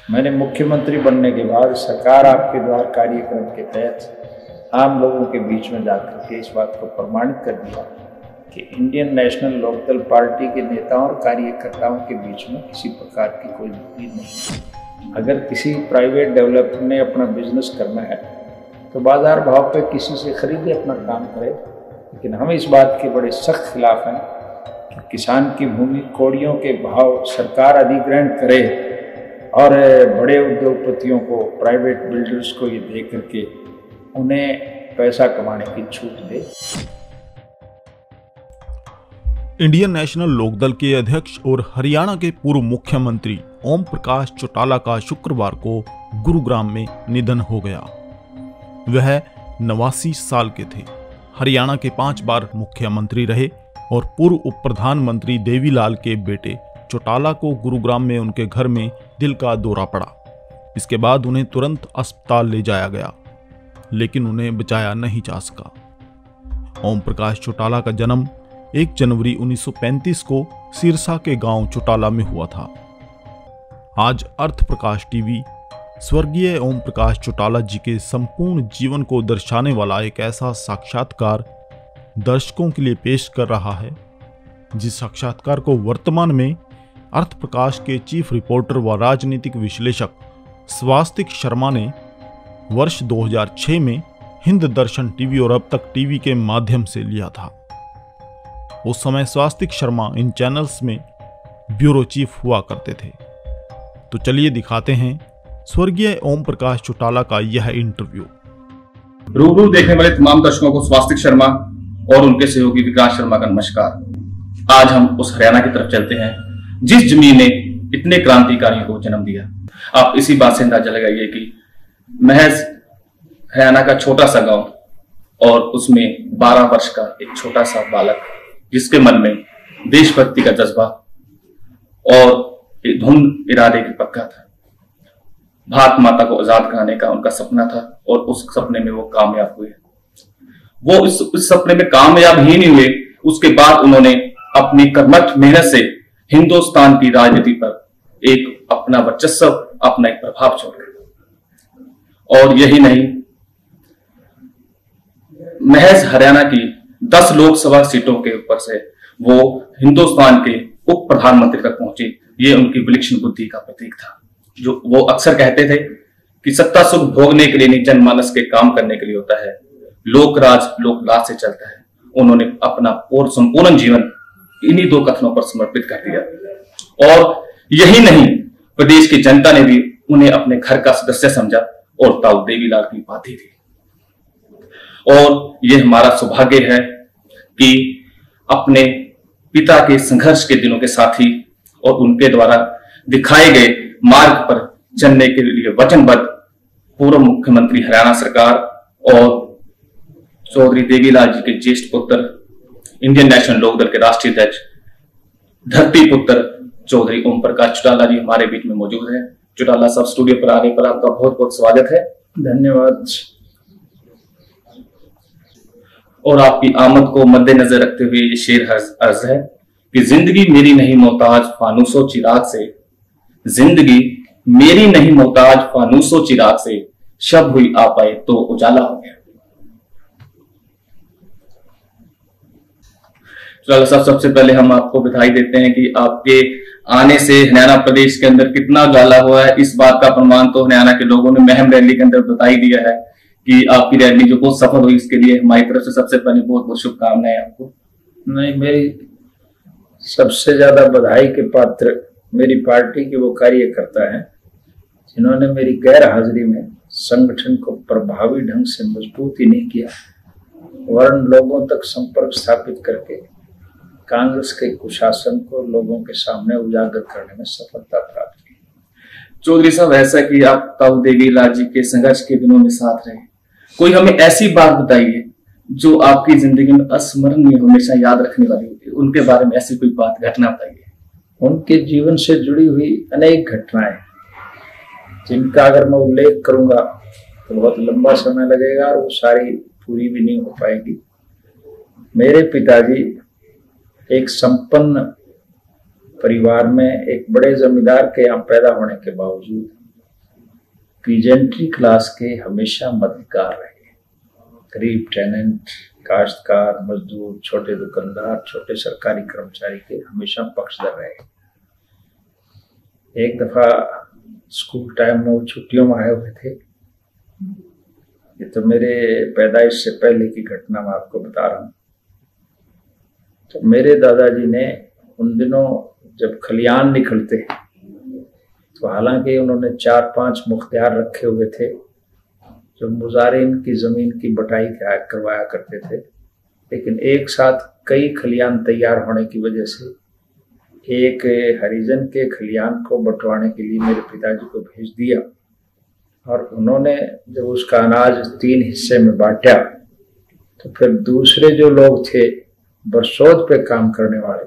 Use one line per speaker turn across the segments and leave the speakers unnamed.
मैंने मुख्यमंत्री बनने के बाद सरकार आपके द्वार कार्यक्रम के तहत आम लोगों के बीच में जाकर के इस बात को प्रमाणित कर दिया कि इंडियन नेशनल लोकदल पार्टी के नेताओं और कार्यकर्ताओं के बीच में किसी प्रकार की कोई मतभेद नहीं है। अगर किसी प्राइवेट डेवलपर ने अपना बिजनेस करना है तो बाजार भाव पे किसी से खरीदे अपना काम करे, लेकिन हम इस बात के बड़े सख्त खिलाफ हैं कि किसान की भूमि कौड़ियों के भाव सरकार अधिग्रहण करे और बड़े उद्योगपतियों को, प्राइवेट बिल्डर्स को ये दे करके उन्हें पैसा कमाने की छूट दे।
इंडियन नेशनल लोकदल के अध्यक्ष और हरियाणा के पूर्व मुख्यमंत्री ओम प्रकाश चौटाला का शुक्रवार को गुरुग्राम में निधन हो गया। वह 89 साल के थे। हरियाणा के 5 बार मुख्यमंत्री रहे और पूर्व उप प्रधानमंत्री देवीलाल के बेटे चौटाला को गुरुग्राम में उनके घर में दिल का दौरा पड़ा। इसके बाद उन्हें तुरंत अस्पताल ले जाया गया, लेकिन उन्हें बचाया नहीं जा सका। ओम प्रकाश चौटाला का जन्म 1 जनवरी 1935 को सिरसा के गांव चौटाला में हुआ था। आज अर्थ प्रकाश टीवी स्वर्गीय ओम प्रकाश चौटाला जी के संपूर्ण जीवन को दर्शाने वाला एक ऐसा साक्षात्कार दर्शकों के लिए पेश कर रहा है, जिस साक्षात्कार को वर्तमान में अर्थ प्रकाश के चीफ रिपोर्टर व राजनीतिक विश्लेषक स्वास्तिक शर्मा ने वर्ष 2006 में हिंद दर्शन टीवी और अब तक टीवी के माध्यम से लिया था। उस समय स्वास्तिक शर्मा इन चैनल्स में ब्यूरो चीफ हुआ करते थे। तो चलिए दिखाते हैं स्वर्गीय ओम प्रकाश चौटाला का यह इंटरव्यू।
रूबरू देखने वाले तमाम दर्शकों को स्वास्तिक शर्मा और उनके सहयोगी विकास शर्मा का नमस्कार। आज हम उस हरियाणा की तरफ चलते हैं जिस जमीन ने इतने क्रांतिकारियों को जन्म दिया। आप इसी बात से अंदाजा लगाइए कि महज हरियाणा का छोटा सा गांव और उसमें 12 वर्ष का एक छोटा सा बालक, जिसके मन में देशभक्ति का जज्बा और एक धुंध इरादे की पक्का था। भारत माता को आजाद कराने का उनका सपना था और उस सपने में वो कामयाब हुए। वो इस सपने में कामयाब ही नहीं हुए, उसके बाद उन्होंने अपनी कर्मठ मेहनत से हिंदुस्तान की राजनीति पर एक अपना वर्चस्व, अपना एक प्रभाव छोड़ा। और यही नहीं, महज हरियाणा की 10 लोकसभा सीटों के ऊपर से वो हिंदुस्तान के उप प्रधानमंत्री तक पहुंचे। ये उनकी विलक्षण बुद्धि का प्रतीक था। जो वो अक्सर कहते थे कि सत्ता सुख भोगने के लिए नहीं, जनमानस के काम करने के लिए होता है। लोक राज लोक लाज से चलता है। उन्होंने अपना और संपूर्ण जीवन इन्हीं 2 कथनों पर समर्पित कर दिया। और यही नहीं, प्रदेश की जनता ने भी उन्हें अपने घर का सदस्य समझा और ताऊ देवीलाल की बात ही थी। और यह हमारा सौभाग्य है कि अपने पिता के संघर्ष के दिनों के साथी और उनके द्वारा दिखाए गए मार्ग पर चलने के लिए वचनबद्ध पूर्व मुख्यमंत्री हरियाणा सरकार और चौधरी देवीलाल जी के ज्येष्ठ पुत्र, इंडियन नेशनल लोकदल के राष्ट्रीय अध्यक्ष, धरती पुत्र चौधरी ओम प्रकाश चौटाला जी हमारे बीच में मौजूद है। चौटाला साहब, स्टूडियो पर आने पर आपका बहुत बहुत स्वागत है।
धन्यवाद।
और आपकी आमद को मद्देनजर रखते हुए ये शेर अर्ज है कि जिंदगी मेरी नहीं मोहताज फानूसो चिराग से, जिंदगी मेरी नहीं मोहताज फानूसो चिराग से, शब हुई आ पाए तो उजाला हो गया। चलो साहब, सबसे पहले हम आपको बधाई देते हैं कि आपके आने से हरियाणा प्रदेश के अंदर कितना उजाला हुआ है। इस बात का प्रमाण तो हरियाणा के लोगों ने महम रैली के अंदर बता ही दिया है कि आपकी रैली जो बहुत सफल हुई। इसके लिए हमारी तरफ से सबसे पहले बहुत बहुत शुभकामनाएं आपको।
नहीं, मेरी सबसे ज्यादा बधाई के पात्र मेरी पार्टी के वो कार्यकर्ता हैं जिन्होंने मेरी गैर हाजिरी में संगठन को प्रभावी ढंग से मजबूत ही नहीं किया, वरन लोगों तक संपर्क स्थापित करके कांग्रेस के कुशासन को लोगों के सामने उजागर करने में सफलता प्राप्त की।
चौधरी साहब, ऐसा कि आप ताऊ देवीलाल जी के संघर्ष के दिनों में साथ रहे, कोई हमें ऐसी बात बताइए जो आपकी जिंदगी में अस्मरणीय, हमेशा याद रखने वाली होगी। उनके बारे में ऐसी कोई बात, घटना बताइए।
उनके जीवन से जुड़ी हुई अनेक घटनाएं जिनका अगर मैं उल्लेख करूंगा तो बहुत लंबा समय लगेगा और वो सारी पूरी भी नहीं हो पाएगी। मेरे पिताजी एक संपन्न परिवार में एक बड़े जमींदार के यहाँ पैदा होने के बावजूद पीजेंट्री क्लास के हमेशा मददगार रहे। गरीब टेनेंट, काश्तकार, मजदूर, छोटे दुकानदार, छोटे सरकारी कर्मचारी के हमेशा पक्षधर रहे। एक दफा स्कूल टाइम में वो छुट्टियों में आए हुए थे। ये तो मेरे पैदाइश से पहले की घटना मैं आपको बता रहा हूँ। तो मेरे दादाजी ने उन दिनों जब खलियान निकलते तो हालांकि उन्होंने 4-5 मुख्तियार रखे हुए थे जो मुजारिन की जमीन की बटाई करवाया करते थे, लेकिन एक साथ कई खलियान तैयार होने की वजह से एक हरिजन के खलियान को बंटवाने के लिए मेरे पिताजी को भेज दिया। और उन्होंने जब उसका अनाज 3 हिस्से में बांटा तो फिर दूसरे जो लोग थे बरसोत पे काम करने वाले,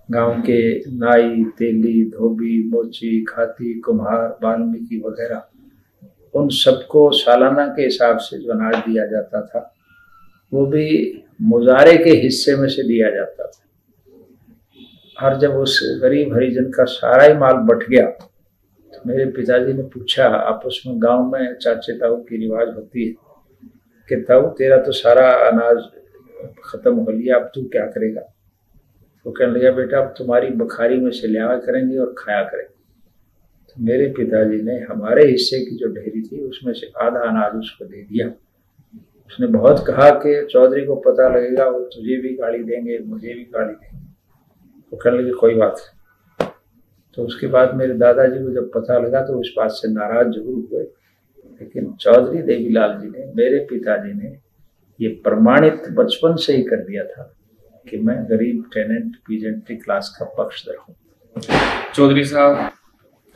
गांव के नाई, तेली, धोबी, मोची, खाती, कुम्हार, वाल्मीकि वगैरह, उन सबको सालाना के हिसाब से जो अनाज दिया जाता था वो भी मुजारे के हिस्से में से दिया जाता था। और जब उस गरीब हरिजन का सारा ही माल बट गया तो मेरे पिताजी ने पूछा, आपस में गांव में चाचे ताऊ की रिवाज होती है कि ताऊ तेरा तो सारा अनाज खत्म हो लिया, अब तू क्या करेगा? तो कहने लगा, बेटा अब तुम्हारी बखारी में से लिया करेंगे और खाया करेंगे। तो मेरे पिताजी ने हमारे हिस्से की जो ढेरी थी उसमें से आधा अनाज उसको दे दिया। उसने बहुत कहा कि चौधरी को पता लगेगा वो तुझे भी गाली देंगे, मुझे भी गाली देंगे। तो कहने लगे कोई बात नहीं। तो उसके बाद मेरे दादाजी को जब पता लगा तो उस बात से नाराज जरूर हुए, लेकिन चौधरी देवीलाल जी ने, मेरे पिताजी ने ये प्रमाणित बचपन से ही कर दिया था कि मैं गरीब टेनेंट पीजेंट्री क्लास का पक्षधर हूँ।
चौधरी साहब,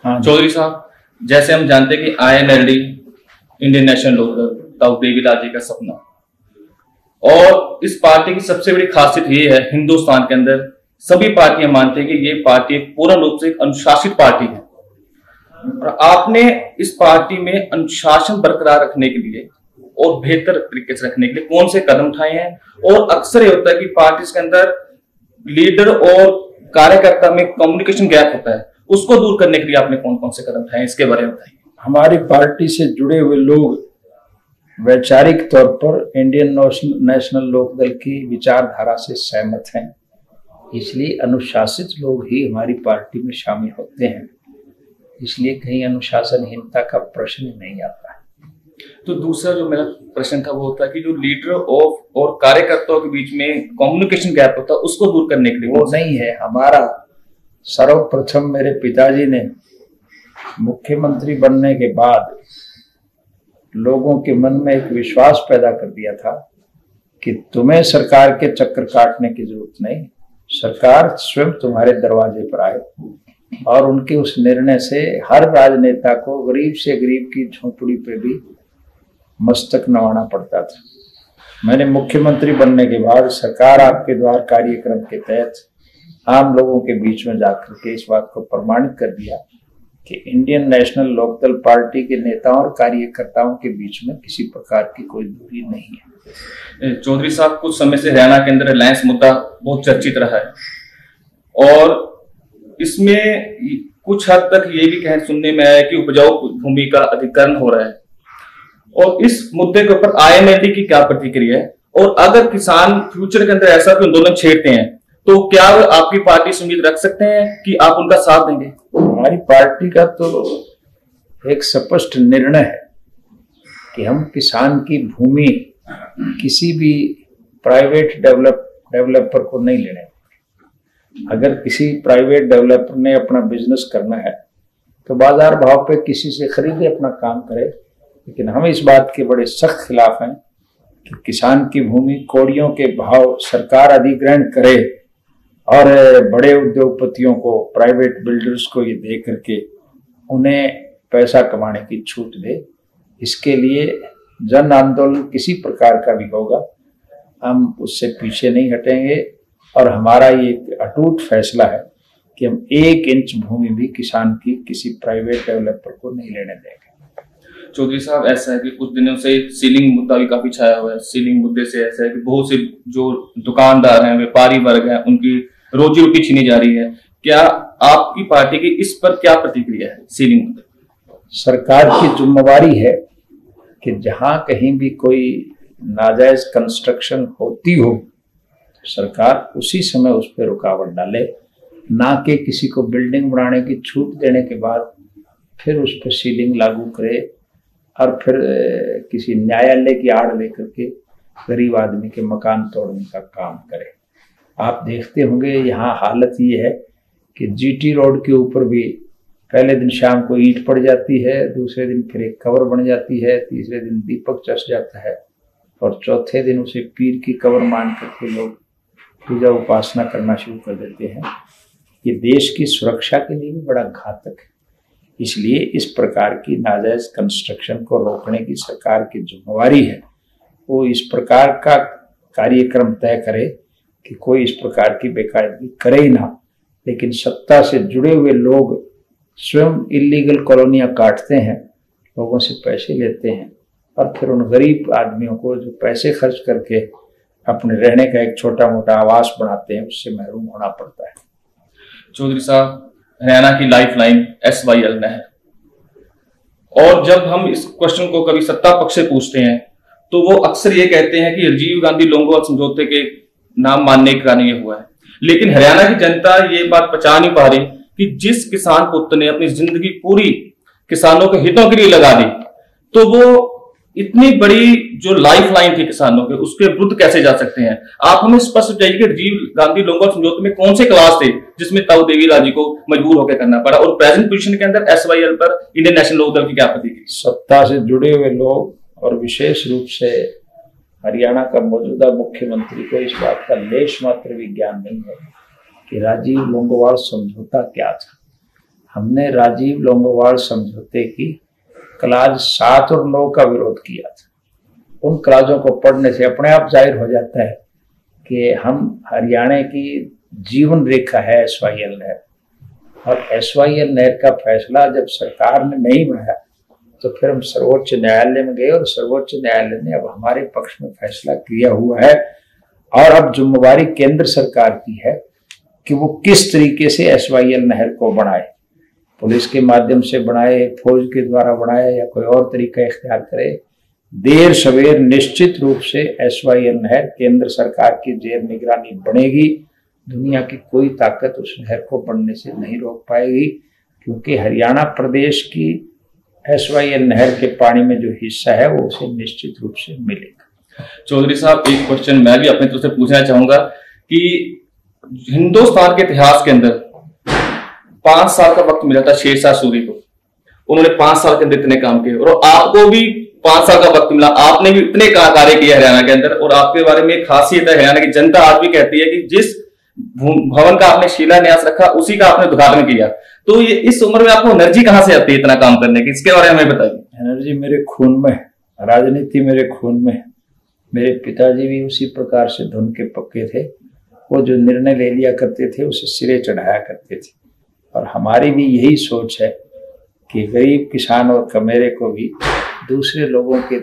हाँ
चौधरी साहब, जैसे हम जानते हैं कि INLD इंडियन नेशनल लोकदल ताऊ देवीलाल जी का सपना, और इस पार्टी की सबसे बड़ी खासियत ये है, हिंदुस्तान के अंदर सभी पार्टियां मानते हैं कि ये पार्टी पूर्ण रूप से एक अनुशासित पार्टी है, और आपने इस पार्टी में अनुशासन बरकरार रखने के लिए और बेहतर तरीके से रखने के लिए कौन से कदम उठाए हैं? और अक्सर ये होता है कि पार्टी के अंदर लीडर और कार्यकर्ता में कम्युनिकेशन गैप होता है, उसको दूर करने के लिए आपने कौन कौन से कदम उठाए, इसके बारे में बताइए।
हमारी पार्टी से जुड़े हुए लोग वैचारिक तौर पर इंडियन नेशनल लोकदल की विचारधारा से सहमत हैं, इसलिए अनुशासित लोग ही हमारी पार्टी में शामिल होते हैं। इसलिए कहीं अनुशासनहीनता का प्रश्न नहीं आता है।
तो दूसरा जो मेरा प्रश्न था वो होता है कि जो लीडर और कार्यकर्ताओं के बीच में कम्युनिकेशन गैप होता है उसको दूर करने के लिए
वो नहीं है। हमारा सर्वप्रथम मेरे पिताजी ने मुख्यमंत्री बनने के बाद लोगों के मन में एक विश्वास पैदा कर दिया था कि तुम्हें सरकार के चक्कर काटने की जरूरत नहीं, सरकार स्वयं तुम्हारे दरवाजे पर आए। और उनके उस निर्णय से हर राजनेता को गरीब से गरीब की झोंपड़ी पे भी मस्तक नवाना पड़ता था। मैंने मुख्यमंत्री बनने के बाद सरकार आपके द्वार कार्यक्रम के तहत आम लोगों के बीच में जाकर के इस बात को प्रमाणित कर दिया कि इंडियन नेशनल लोकदल पार्टी के नेताओं और कार्यकर्ताओं के बीच में किसी प्रकार की कोई दूरी नहीं है।
चौधरी साहब, कुछ समय से हरियाणा के अंदर रिलायंस मुद्दा बहुत चर्चित रहा है, और इसमें कुछ हद तक ये भी सुनने में आया कि उपजाऊ भूमि का अधिग्रहण हो रहा है, और इस मुद्दे के ऊपर INLD की क्या प्रतिक्रिया है? और अगर किसान फ्यूचर के अंदर ऐसा कोई आंदोलन छेड़ते हैं तो क्या आपकी पार्टी से उम्मीद रख सकते हैं कि आप उनका साथ देंगे?
हमारी पार्टी का तो एक स्पष्ट निर्णय है कि हम किसान की भूमि किसी भी प्राइवेट डेवलपर को नहीं लेने। अगर किसी प्राइवेट डेवलपर ने अपना बिजनेस करना है तो बाजार भाव पे किसी से खरीदे, अपना काम करे, लेकिन हम इस बात के बड़े सख्त खिलाफ हैं कि किसान की भूमि कौड़ियों के भाव सरकार अधिग्रहण करे और बड़े उद्योगपतियों को, प्राइवेट बिल्डर्स को ये दे करके उन्हें पैसा कमाने की छूट दे। इसके लिए जन आंदोलन किसी प्रकार का भी होगा, हम उससे पीछे नहीं हटेंगे, और हमारा ये अटूट फैसला है कि हम 1 इंच भूमि भी किसान की किसी प्राइवेट डेवलपर को नहीं लेने देंगे।
चौधरी साहब, ऐसा है कि कुछ दिनों से सीलिंग मुद्दा भी काफी छाया हुआ है। सीलिंग मुद्दे से ऐसा है कि बहुत से जो दुकानदार हैं, व्यापारी वर्ग हैं, उनकी रोजी रोटी छीनी जा रही है। क्या आपकी पार्टी की इस पर क्या प्रतिक्रिया है सीलिंग मुद्दे?
सरकार की जिम्मेवारी है कि जहां कहीं भी कोई नाजायज कंस्ट्रक्शन होती हो तो सरकार उसी समय उस पर रुकावट डाले, ना कि किसी को बिल्डिंग बनाने की छूट देने के बाद फिर उस पर सीलिंग लागू करे और फिर किसी न्यायालय की आड़ लेकर के गरीब आदमी के मकान तोड़ने का काम करे। आप देखते होंगे यहाँ हालत ये है कि जीटी रोड के ऊपर भी पहले दिन शाम को ईंट पड़ जाती है, दूसरे दिन फिर एक कवर बन जाती है, तीसरे दिन दीपक चस जाता है और चौथे दिन उसे पीर की कवर मान करके लोग पूजा उपासना करना शुरू कर देते हैं। ये देश की सुरक्षा के लिए भी बड़ा घातक है। इसलिए इस प्रकार की नाजायज कंस्ट्रक्शन को रोकने की सरकार की जिम्मेवारी है। वो इस प्रकार का कार्यक्रम तय करे कि कोई इस प्रकार की बेकायदगी करे ही ना, लेकिन सत्ता से जुड़े हुए लोग स्वयं इलीगल कॉलोनियां काटते हैं, लोगों से पैसे लेते हैं और फिर उन गरीब आदमियों को जो पैसे खर्च करके अपने रहने का एक छोटा मोटा आवास बनाते हैं, उससे महरूम होना पड़ता है।
चौधरी साहब, हरियाणा की लाइफलाइन SYL नहर, और जब हम इस क्वेश्चन को कभी सत्ता पक्ष से पूछते हैं तो वो अक्सर ये कहते हैं कि राजीव गांधी लोंगोवाल समझौते के नाम मानने के कारण ये हुआ है, लेकिन हरियाणा की जनता ये बात पचा नहीं पा रही कि जिस किसान पुत्र ने अपनी जिंदगी पूरी किसानों के हितों के लिए लगा दी, तो वो इतनी बड़ी जो लाइफ लाइन थी किसानों के, उसके विरुद्ध कैसे जा सकते हैं? आप हमें स्पष्ट बताइए कि राजीव गांधी लोंगोवाल समझौते में कौन से क्लास थे जिसमें ताऊ देवीलाल जी को मजबूर होकर करना पड़ा, और प्रेजेंट पोजीशन के अंदर SYL पर इंडियन नेशनल लोकदल की क्या प्रतिक्रिया?
सत्ता से जुड़े हुए लोग और विशेष रूप से हरियाणा का मौजूदा मुख्यमंत्री को इस बात का लेश मात्र भी ज्ञान नहीं है कि राजीव लोंगोवाल समझौता क्या था। हमने राजीव लोंगोवाल समझौते की क्लाज 7 और 9 का विरोध किया था। उन क्लाजों को पढ़ने से अपने आप जाहिर हो जाता है कि हम हरियाणा की जीवन रेखा है SYL नहर, और SYL नहर का फैसला जब सरकार ने नहीं बनाया तो फिर हम सर्वोच्च न्यायालय में गए और सर्वोच्च न्यायालय ने अब हमारे पक्ष में फैसला किया हुआ है। और अब जिम्मेवारी केंद्र सरकार की है कि वो किस तरीके से SYL नहर को बनाए, पुलिस के माध्यम से बनाए, फौज के द्वारा बनाए या कोई और तरीका इख्तियार करे। देर सवेर निश्चित रूप से SYL नहर केंद्र सरकार की जेर निगरानी बनेगी। दुनिया की कोई ताकत उस नहर को बनने से नहीं रोक पाएगी, क्योंकि हरियाणा प्रदेश की SYL नहर के पानी में जो हिस्सा है वो उसे निश्चित रूप से मिलेगा।
चौधरी साहब, एक क्वेश्चन मैं भी अपने तरफ से पूछना चाहूंगा कि हिंदुस्तान के इतिहास के अंदर 5 साल का वक्त मिला था शेरशाह सूरी को, उन्होंने 5 साल के अंदर इतने काम किए, और आपको भी 5 साल का वक्त मिला, आपने भी इतने कार्य किए हरियाणा के अंदर, और आपके बारे में एक खासियत है, हरियाणा की जनता आज भी कहती है कि जिस भवन का आपने शिलान्यास रखा उसी का आपने उद्घाटन किया। तो ये इस उम्र में आपको एनर्जी कहां से आती है इतना काम करने की, इसके बारे में हमें बताइए।
एनर्जी मेरे खून में, राजनीति मेरे खून में। मेरे पिताजी भी उसी प्रकार से धुन के पक्के थे, वो जो निर्णय ले लिया करते थे उसे सिरे चढ़ाया करते थे। और हमारी भी यही सोच है कि गरीब किसान और कमेरे को भी दूसरे लोगों के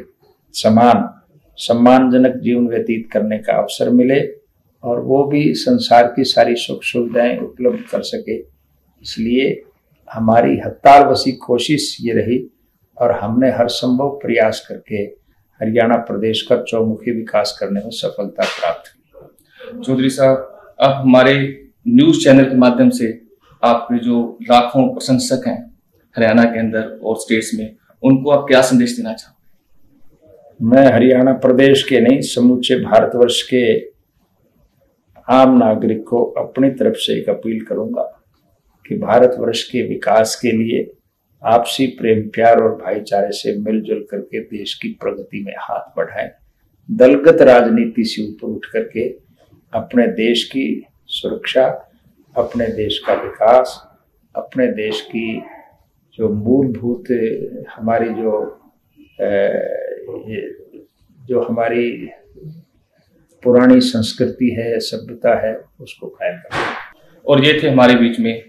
समान सम्मानजनक जीवन व्यतीत करने का अवसर मिले और वो भी संसार की सारी सुख सुविधाएं उपलब्ध कर सके। इसलिए हमारी हत्तार बसी कोशिश ये रही और हमने हर संभव प्रयास करके हरियाणा प्रदेश का चौमुखी विकास करने में सफलता प्राप्त की।
चौधरी साहब, आप हमारे न्यूज चैनल के माध्यम से आपके जो लाखों प्रशंसक हैं हरियाणा के अंदर और स्टेट्स में, उनको आप क्या संदेश देना चाहोगे?
मैं हरियाणा प्रदेश के नहीं, समूचे भारतवर्ष के आम नागरिक को अपनी तरफ से एक अपील करूंगा कि भारतवर्ष के विकास के लिए आपसी प्रेम प्यार और भाईचारे से मिलजुल करके देश की प्रगति में हाथ बढ़ाएं। दलगत राजनीति से ऊपर उठ करके अपने देश की सुरक्षा, अपने देश का विकास, अपने देश की जो मूलभूत हमारी जो हमारी पुरानी संस्कृति है, सभ्यता है, उसको कायम करें।
और ये थे हमारे बीच में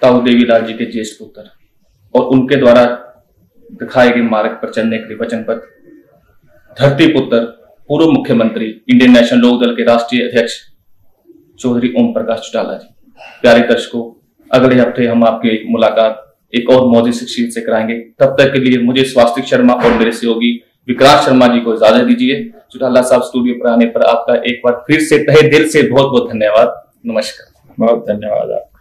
ताऊ देवीलाल जी के ज्येष्ठ पुत्र और उनके द्वारा दिखाए गए मार्ग पर चलने के लिए वचनबद्ध धरती पुत्र, पूर्व मुख्यमंत्री, इंडियन नेशनल लोकदल के राष्ट्रीय अध्यक्ष चौधरी ओम प्रकाश चौटाला जी। प्यारे दर्शकों, अगले हफ्ते हम आपकी मुलाकात एक और मौजूद शख्सियत से कराएंगे। तब तक के लिए मुझे स्वास्तिक शर्मा और मेरे सहयोगी विक्रांत शर्मा जी को इजाजत दीजिए। चौटाला साहब स्टूडियो पर आने पर आपका एक बार फिर से तहे दिल से बहुत बहुत धन्यवाद। नमस्कार।
बहुत धन्यवाद आपका।